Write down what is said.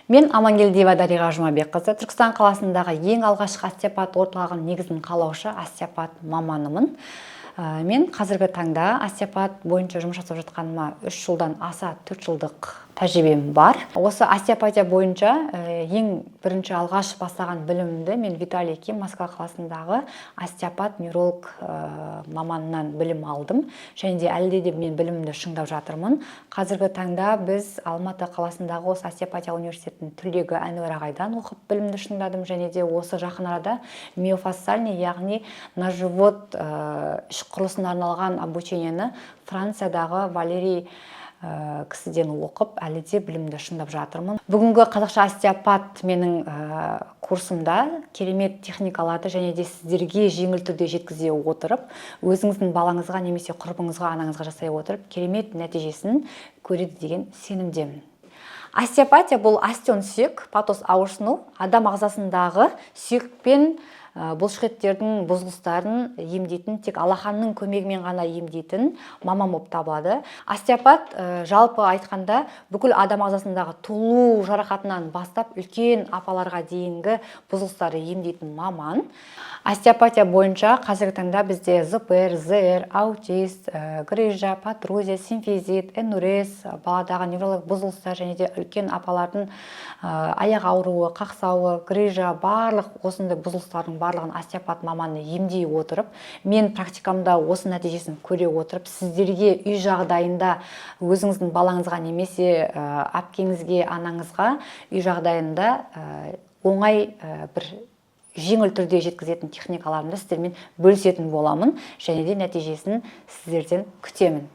Мен Амангелдиева Дариға Жұмабекқызы, Түркістан қаласындағы ең алғашқы остеопат орталығының негізін қалаушы остеопат маманымын. Мен қазіргі таңда остеопат бойынша жұмыс жасап жатқаныма 3 жылдан аса 4 жылдық тәжірибем бар. Осы остеопатия бойынша ең бірінші алғаш бастаған білімімді мен Виталий Ким Москва қаласындағы остеопат невролог маманынан білім алдым. Және де әлде де мен білімімді шыңдап жатырмын. Қазіргі таңда біз Алматы қаласындағы осы остеопатия университетінің түлегі Әнуар ағайдан оқып білімді шыңдадым. Және де осы жақын арада миофасциальный, яғни на живот іш құрылысына арналған обучениені Франциядағы Валерий кісіден оқып, әлі де білімді шыңдап жатырмын. Бүгінгі қазақша остеопат менің курсымда керемет техникаларды және де сіздерге жеңіл түрде жеткізе отырып, өзіңіздің балаңызға немесе құрбыңызға, анаңызға жасай отырып, керемет нәтижесін көреді деген сенімдемін. Остеопатия бұл остеон сүйек, патос ауырсыну, адам ағзасындағы сүйекпен бұлшықеттердің бұзылыстарын емдейтін, тек алақанның көмегімен ғана емдейтін маман болып табылады. Остеопат жалпы айтқанда бүкіл адам ағзасындағы тұлу жарақатынан бастап үлкен апаларға дейінгі бұзылыстарды емдейтін маман. Остеопатия бойынша қазіргі таңда бізде ЗПР, ЗР, аутист, грыжа, протрузия, симфизит, энурез, баладағы невролог бұзылыстар және де үлкен апалардың аяқ ауруы, қақсауы, грыжа, барлық осындай бұзылыстардың барлығын остеопат маманы емдей отырып, мен практикамда осы нәтижесін көре отырып, сіздерге үй жағдайында өзіңіздің балаңызға немесе әпкеңізге, анаңызға үй жағдайында оңай бір жеңіл түрде жеткізетін техникаларымды сіздермен бөлісетін боламын және де нәтижесін сіздерден күтемін.